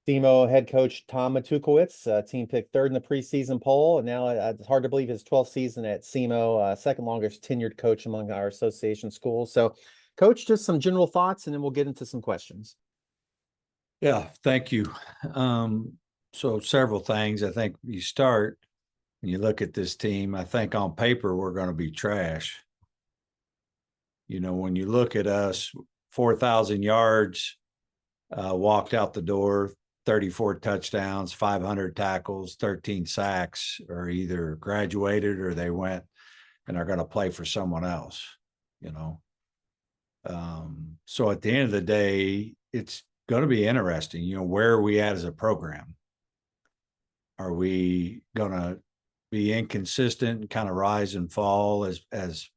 SEMO head coach Tom Matukewicz, team picked third in the preseason poll, and now it's hard to believe his 12th season at SEMO, second longest tenured coach among our association schools. So, Coach, just some general thoughts, and then we'll get into some questions. Yeah, thank you. So several things. I think you start and you look at this team. I think on paper we're going to be trash. When you look at us, 4,000 yards, walked out the door, 34 touchdowns, 500 tackles, 13 sacks, are either graduated or they went and are going to play for someone else. So at the end of the day, it's going to be interesting. Where are we at as a program? Are we going to be inconsistent and kind of rise and fall as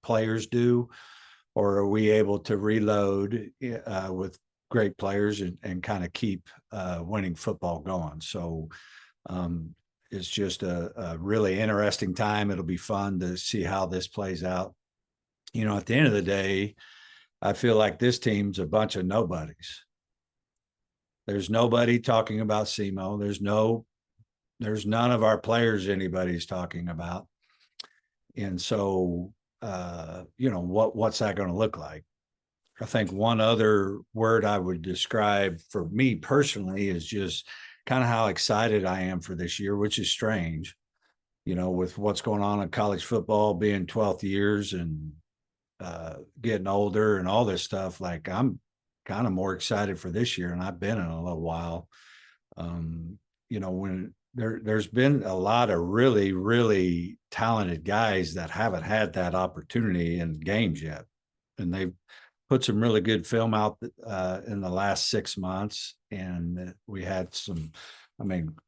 players do, or are we able to reload with great players and kind of keep winning football going? So it's just a really interesting time. It'll be fun to see how this plays out. At the end of the day, I feel like this team's a bunch of nobodies. There's nobody talking about SEMO. There's none of our players anybody's talking about. And so, what's that going to look like? I think one other word I would describe for me personally is just kind of how excited I am for this year, which is strange, with what's going on in college football, being 12th years and getting older and all this stuff. Like, I'm kind of more excited for this year, and I've been in a little while. When there's been a lot of really, really talented guys that haven't had that opportunity in games yet, and they've put some really good film out in the last 6 months, and we had some,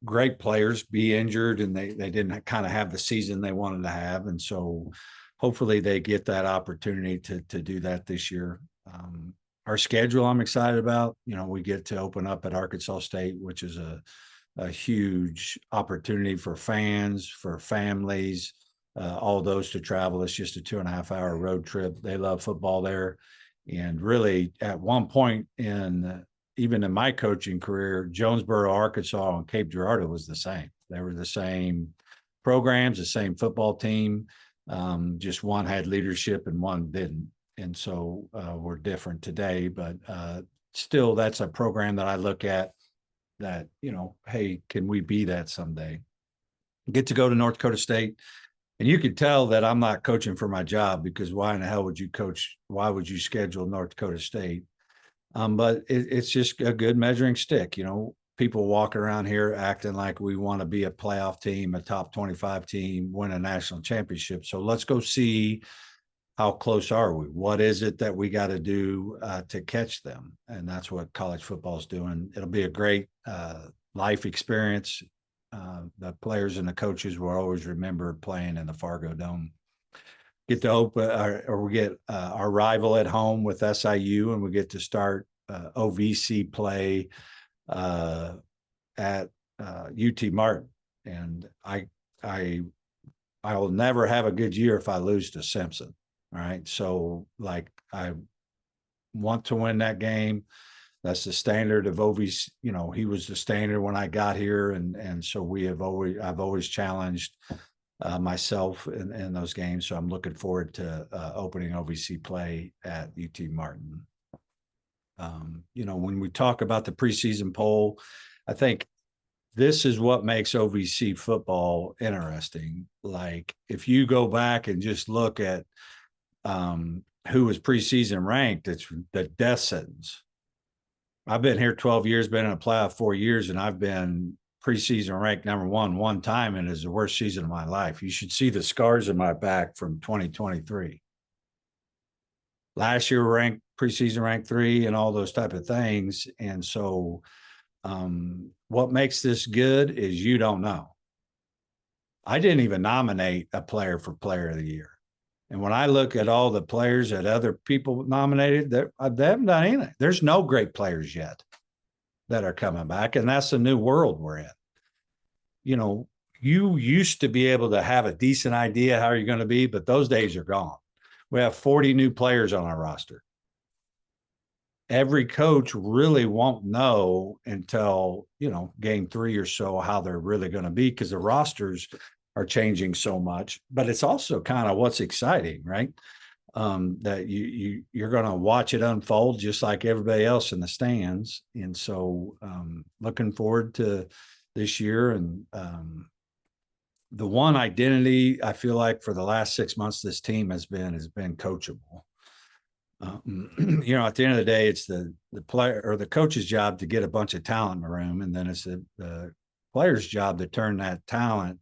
great players be injured, and they didn't kind of have the season they wanted to have, and so hopefully they get that opportunity to do that this year. Our schedule I'm excited about. We get to open up at Arkansas State, which is a huge opportunity for fans, for families, all those to travel. It's just a 2.5-hour road trip. They love football there. And really, at one point even in my coaching career, Jonesboro, Arkansas, and Cape Girardeau was the same. They were the same programs, the same football team. Just one had leadership and one didn't. And so we're different today, but still, that's a program that I look at that, hey, can we be that someday? Get to go to North Dakota State. And you could tell that I'm not coaching for my job, because why in the hell would you coach? Why would you schedule North Dakota State? But it's just a good measuring stick. People walk around here acting like we want to be a playoff team, a top 25 team, win a national championship. So let's go see how close are we? What is it that we got to do to catch them? And that's what college football is doing. It'll be a great life experience. The players and the coaches will always remember playing in the Fargo Dome. Get to open, or we get our rival at home with SIU, and we get to start OVC play at UT Martin. And I will never have a good year if I lose to Simpson. All right. So, I want to win that game. That's the standard of OVC. He was the standard when I got here. And so I've always challenged myself in those games. So I'm looking forward to opening OVC play at UT Martin. When we talk about the preseason poll, I think this is what makes OVC football interesting. Like, if you go back and just look at who was preseason ranked, it's the death sentence. I've been here 12 years, been in a playoff 4 years, and I've been preseason ranked number one time, and it's the worst season of my life. You should see the scars in my back from 2023. Last year, preseason ranked 3 and all those type of things. And so what makes this good is you don't know. I didn't even nominate a player for Player of the Year. And when I look at all the players that other people nominated, they haven't done anything. There's no great players yet that are coming back, and that's the new world we're in. You used to be able to have a decent idea how you're going to be, but those days are gone. We have 40 new players on our roster. every coach really won't know until, game 3 or so how they're really going to be, because the rosters are changing so much. But it's also kind of what's exciting, right? That you're going to watch it unfold just like everybody else in the stands. And so looking forward to this year. And the one identity I feel like for the last 6 months this team has been coachable. At the end of the day, it's the player or the coach's job to get a bunch of talent in the room, and then it's the player's job to turn that talent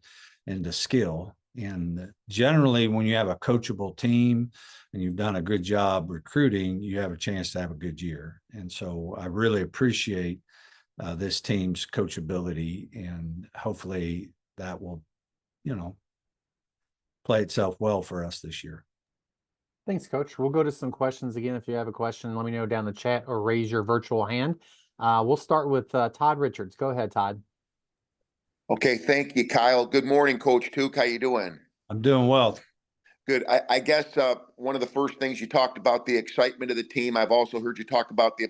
into skill. And generally, when you have a coachable team and you've done a good job recruiting, you have a chance to have a good year. And so I really appreciate this team's coachability, and hopefully that will, play itself well for us this year. Thanks, Coach. We'll go to some questions again. If you have a question, let me know down the chat or raise your virtual hand. We'll start with Todd Richards. Go ahead, Todd. Okay, thank you, Kyle. Good morning, Coach Tuke. How you doing? I'm doing well. Good. I guess one of the first things you talked about the excitement of the team. I've also heard you talk about the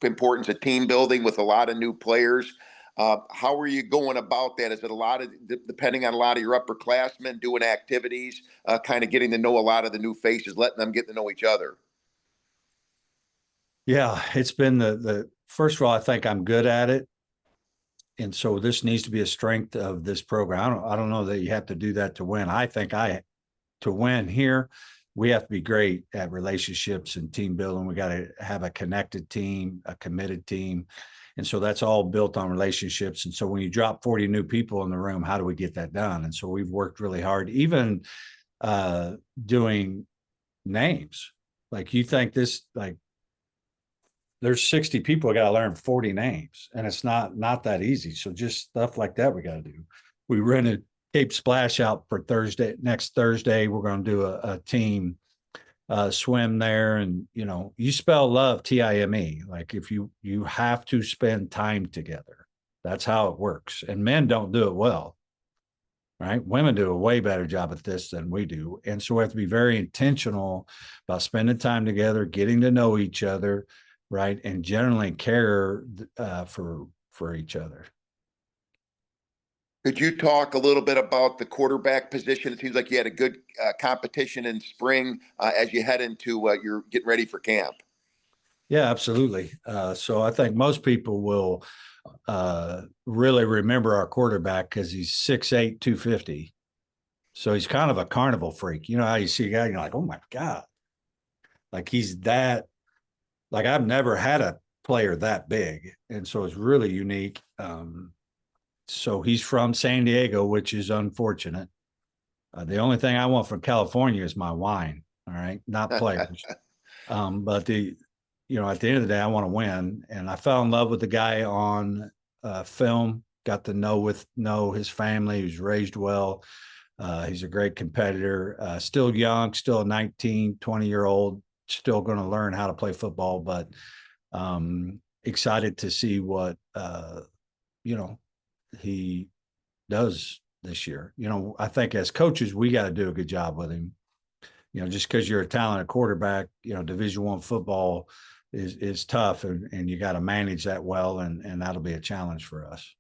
importance of team building with a lot of new players. How are you going about that? Is it a lot of depending on a lot of your upperclassmen doing activities, kind of getting to know a lot of the new faces, letting them get to know each other? Yeah, it's been the first of all, I think I'm good at it. And so this needs to be a strength of this program. I don't know that you have to do that to win. I think to win here, we have to be great at relationships and team building. We got to have a connected team, a committed team. And so that's all built on relationships. And so when you drop 40 new people in the room, how do we get that done? And so we've worked really hard, even doing names. Like you think this, like there's 60 people, I got to learn 40 names, and it's not that easy. So just stuff like that we got to do. We rented Cape Splash out for next Thursday. We're going to do a team swim there. And, you spell love Time. Like if you have to spend time together, that's how it works. And men don't do it well, right? Women do a way better job at this than we do. And so we have to be very intentional about spending time together, getting to know each other, right? And generally care for each other. Could you talk a little bit about the quarterback position? It seems like you had a good competition in spring as you head into you're getting ready for camp. Yeah, absolutely. So I think most people will really remember our quarterback because he's 6'8", 250. So he's kind of a carnival freak. You know how you see a guy, you're like, oh my God. Like he's that, like I've never had a player that big. And so it's really unique. So he's from San Diego, which is unfortunate. The only thing I want from California is my wine. All right. Not players. But at the end of the day, I want to win. And I fell in love with the guy on film, got to know his family. He was raised well. He's a great competitor, still young, still a 19, 20-year-old, still going to learn how to play football, but excited to see what, he does this year. I think as coaches, we got to do a good job with him. Just because you're a talented quarterback, Division I football is tough, and you got to manage that well, and that'll be a challenge for us.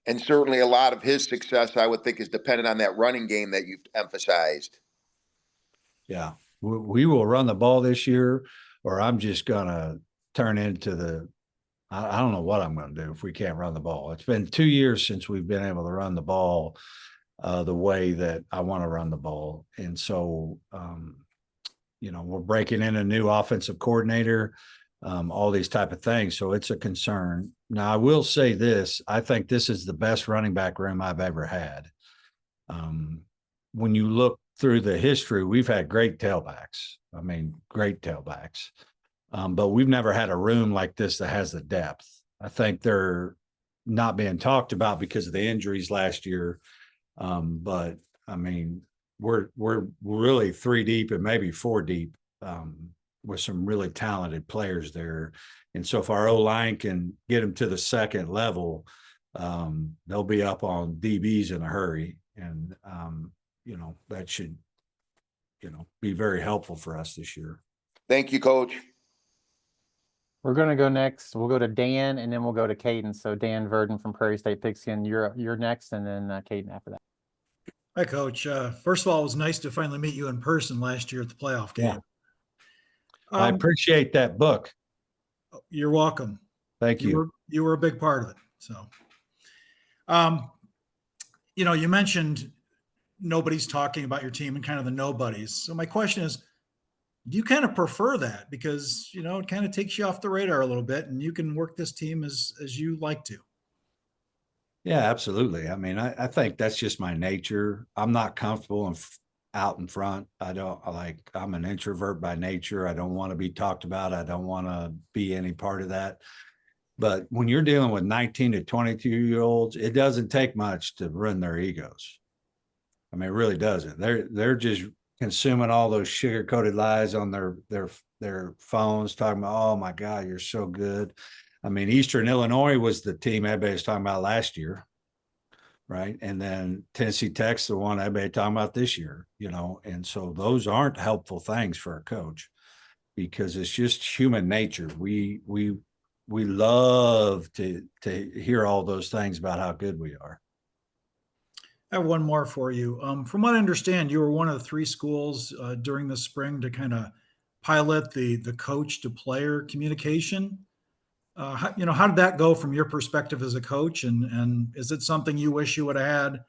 And certainly a lot of his success, I would think, is dependent on that running game that you've emphasized. Yeah, we will run the ball this year, or I'm just going to turn into I don't know what I'm going to do if we can't run the ball. It's been 2 years since we've been able to run the ball the way that I want to run the ball. And so, we're breaking in a new offensive coordinator, all these type of things. So it's a concern. Now, I will say this. I think this is the best running back room I've ever had. When you look through the history, we've had great tailbacks. I mean, great tailbacks. But we've never had a room like this that has the depth. I think they're not being talked about because of the injuries last year. But I mean, we're really 3 deep and maybe 4 deep with some really talented players there. And so if our O-line can get them to the second level, they'll be up on DBs in a hurry. And, that should, be very helpful for us this year. Thank you, Coach. We're gonna go next. We'll go to Dan, and then we'll go to Caden. So Dan Verdon from Prairie State Pigskin, you're next, and then Caden after that. Hi, Coach. First of all, it was nice to finally meet you in person last year at the playoff game. Yeah. I appreciate that book. You're welcome. Thank you. You were a big part of it. So, you mentioned nobody's talking about your team and kind of the nobodies. So my question is, do you kind of prefer that? Because, it kind of takes you off the radar a little bit and you can work this team as you like to. Yeah, absolutely. I mean, I think that's just my nature. I'm not comfortable out in front. I'm an introvert by nature. I don't want to be talked about. I don't want to be any part of that. But when you're dealing with 19 to 22-year-olds, it doesn't take much to ruin their egos. I mean, it really doesn't. They're just consuming all those sugar-coated lies on their phones, talking about, oh my God, you're so good. I mean, Eastern Illinois was the team everybody was talking about last year, right? And then Tennessee Tech's the one everybody talking about this year, and so those aren't helpful things for a coach because it's just human nature. We love to hear all those things about how good we are. I have one more for you. From what I understand, you were one of the 3 schools during the spring to kind of pilot the coach to player communication. How did that go from your perspective as a coach? And is it something you wish you would have had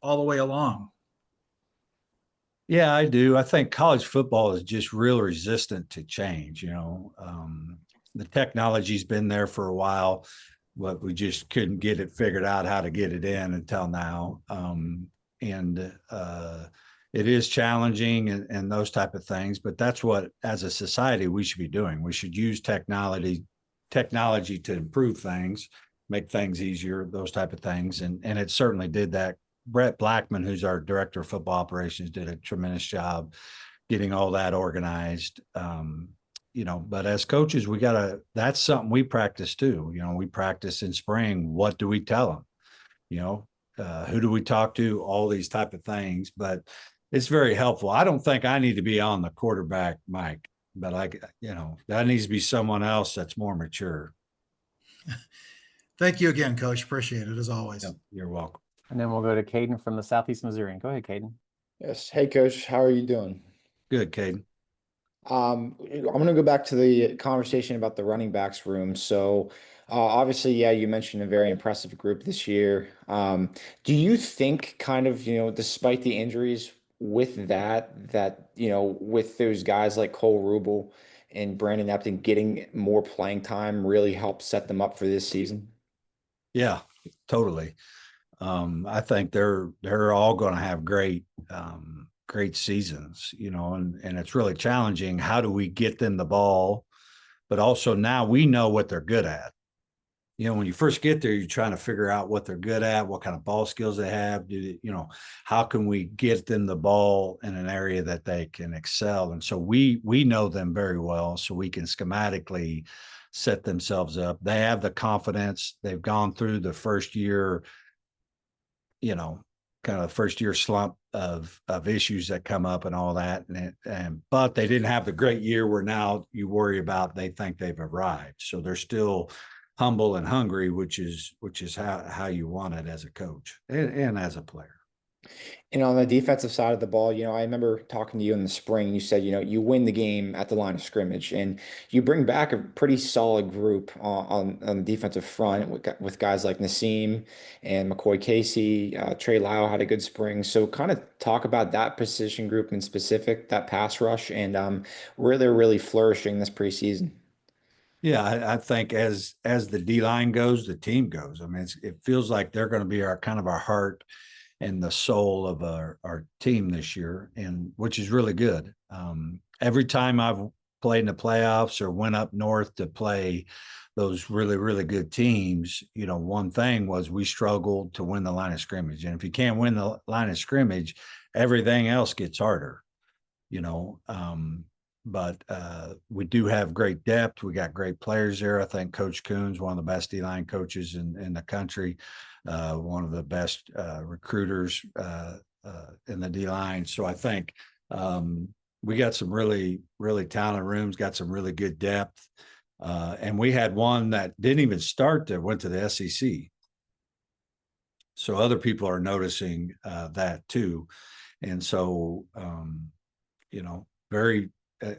all the way along? Yeah, I do. I think college football is just real resistant to change. The technology's been there for a while, but we just couldn't get it figured out how to get it in until now. It is challenging and those type of things, but that's what, as a society, we should be doing. We should use technology to improve things, make things easier, those type of things. And it certainly did that. Brett Blackman, who's our director of football operations, did a tremendous job getting all that organized. But as coaches, that's something we practice too. We practice in spring. What do we tell them? Who do we talk to? All these type of things, but it's very helpful. I don't think I need to be on the quarterback mic, but that needs to be someone else that's more mature. Thank you again, Coach. Appreciate it as always. Yep, you're welcome. And then we'll go to Caden from the Southeast Missourian. Go ahead, Caden. Yes. Hey, Coach. How are you doing? Good, Caden. I'm going to go back to the conversation about the running backs room. So, obviously, yeah, you mentioned a very impressive group this year. Do you think kind of, despite the injuries with that, with those guys like Cole Rubel and Brandon Epton getting more playing time really helped set them up for this season? Yeah, totally. I think they're all going to have great seasons, and it's really challenging. How do we get them the ball? But also now we know what they're good at. When you first get there, you're trying to figure out what they're good at, what kind of ball skills they have. How can we get them the ball in an area that they can excel? And so we know them very well, so we can schematically set themselves up. They have the confidence. They've gone through the first year, kind of the first year slump of issues that come up and all that. But they didn't have the great year where now you worry about, they think they've arrived. So they're still humble and hungry, which is how you want it as a coach and as a player. And on the defensive side of the ball, I remember talking to you in the spring. You said, you win the game at the line of scrimmage, and you bring back a pretty solid group on the defensive front with guys like Nassim and McCoy Casey. Trey Lau had a good spring. So kind of talk about that position group in specific, that pass rush, and where they're really flourishing this preseason. Yeah, I think as the D line goes, the team goes. I mean, it feels like they're going to be our heart and the soul of our team this year, and which is really good. Every time I've played in the playoffs or went up north to play those really, really good teams, one thing was we struggled to win the line of scrimmage. And if you can't win the line of scrimmage, everything else gets harder, But we do have great depth. We got great players there. I think Coach Coon's one of the best D-line coaches in the country, one of the best recruiters in the D-line. So I think we got some really, really talented rooms, got some really good depth. And we had one that didn't even start that went to the SEC. So other people are noticing that too. And so, very,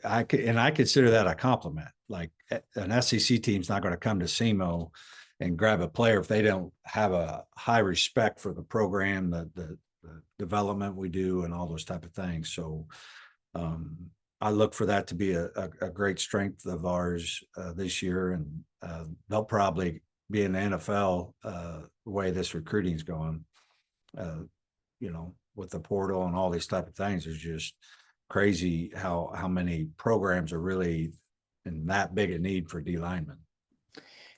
I consider that a compliment. Like an SEC team's not going to come to SEMO and grab a player if they don't have a high respect for the program, the development we do, and all those type of things. So I look for that to be a great strength of ours this year, and they'll probably be in the NFL the way this recruiting is going. With the portal and all these type of things, it's just crazy how many programs are really in that big a need for D linemen.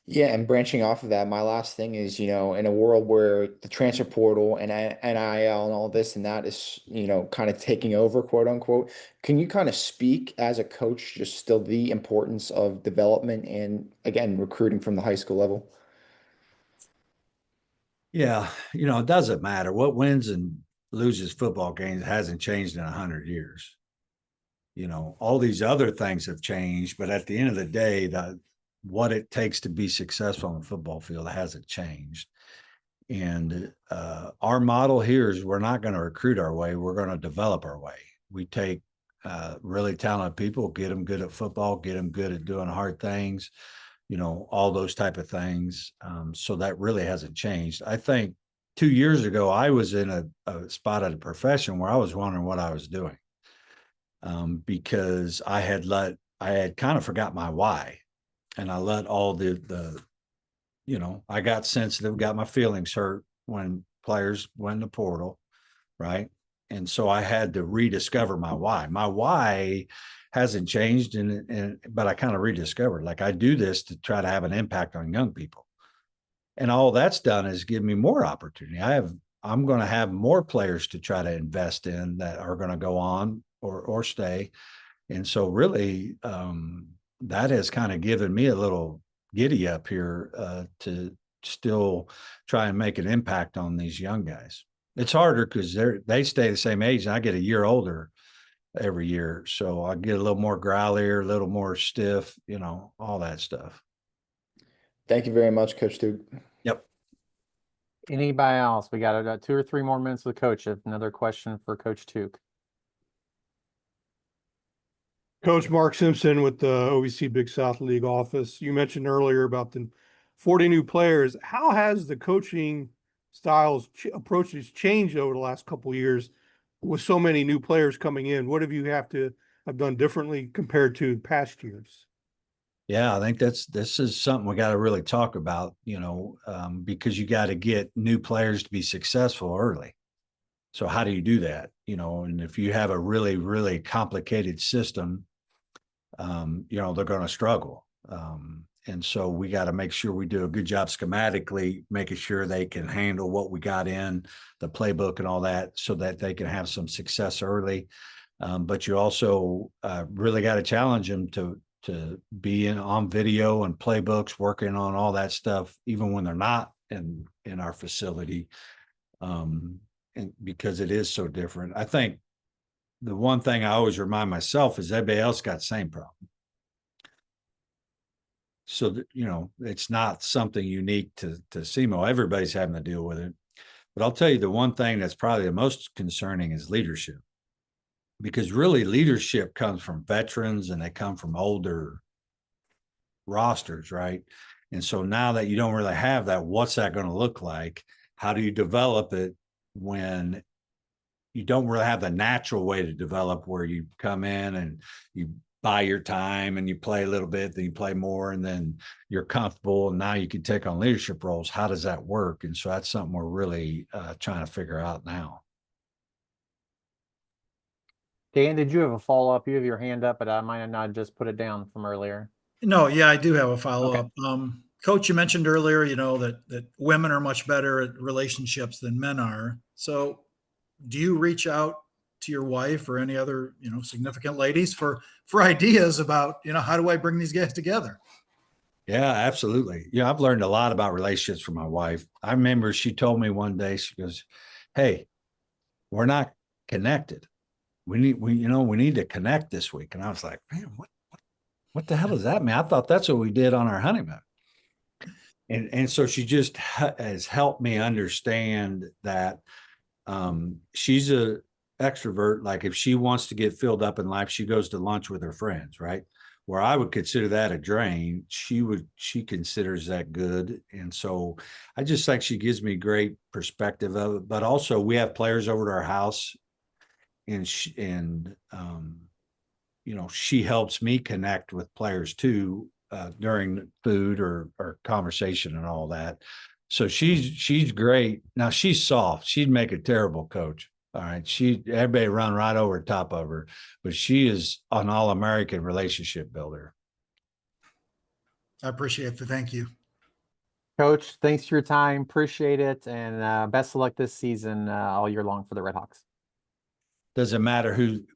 Yeah, and branching off of that, my last thing is, in a world where the transfer portal and NIL and all this and that is, kind of taking over, quote unquote, can you kind of speak as a coach, just still the importance of development and, again, recruiting from the high school level? Yeah, it doesn't matter. What wins and loses football games hasn't changed in 100 years. All these other things have changed, but at the end of the day, what it takes to be successful on the football field hasn't changed. And our model here is we're not going to recruit our way. We're going to develop our way. We take really talented people, get them good at football, get them good at doing hard things, all those type of things. So that really hasn't changed. I think 2 years ago, I was in a spot of the profession where I was wondering what I was doing, because I had kind of forgot my why. And I let all I got sensitive, got my feelings hurt when players went in the portal, right? And so I had to rediscover my why. My why hasn't changed, but I kind of rediscovered, like, I do this to try to have an impact on young people. And all that's done is give me more opportunity. I'm going to have more players to try to invest in that are going to go on or stay. And so really, that has kind of given me a little giddy up here to still try and make an impact on these young guys. It's harder because they stay the same age, and I get a year older every year. So I get a little more growlier, a little more stiff, all that stuff. Thank you very much, Coach Duke. Yep. Anybody else? We got 2 or 3 more minutes with Coach. Another question for Coach Tuke. Coach Mark Simpson with the OVC-Big South League office. You mentioned earlier about the 40 new players. How has the coaching styles approaches changed over the last couple of years with so many new players coming in? What have you have done differently compared to past years? Yeah, I think this is something we got to really talk about, because you got to get new players to be successful early. So how do you do that? And if you have a really, really complicated system, they're going to struggle. And so we got to make sure we do a good job schematically, making sure they can handle what we got in the playbook and all that, so that they can have some success early. But you also really got to challenge them to be on video and playbooks, working on all that stuff, even when they're not in our facility. And because it is so different. I think the one thing I always remind myself is everybody else got the same problem. So that, it's not something unique to SEMO. Everybody's having to deal with it. But I'll tell you, the one thing that's probably the most concerning is leadership. Because really, leadership comes from veterans and they come from older rosters, right? And so now that you don't really have that, what's that going to look like? How do you develop it when you don't really have the natural way to develop, where you come in and you buy your time and you play a little bit, then you play more, and then you're comfortable, and now you can take on leadership roles? How does that work? And so that's something we're really trying to figure out now. Dan, did you have a follow-up? You have your hand up, but I might have not just put it down from earlier. No, yeah, I do have a follow-up. Coach, you mentioned earlier, that women are much better at relationships than men are. So do you reach out to your wife or any other, significant ladies for ideas about, how do I bring these guys together? Yeah, absolutely. Yeah, I've learned a lot about relationships from my wife. I remember she told me one day, she goes, "Hey, we're not connected. We need to connect this week." And I was like, "Man, what the hell does that mean? I thought that's what we did on our honeymoon. And so she just has helped me understand that she's a extrovert. Like if she wants to get filled up in life, she goes to lunch with her friends, right? Where I would consider that a drain, she considers that good. And so I just think she gives me great perspective of it. But also we have players over to our house, and you know, she helps me connect with players too, during food or conversation and all that. So she's great. Now she's soft. She'd make a terrible coach. All right. Everybody run right over the top of her, but she is an all-American relationship builder. I appreciate it. Thank you. Coach, thanks for your time. Appreciate it. And best of luck this season all year long for the Red Hawks. Doesn't matter who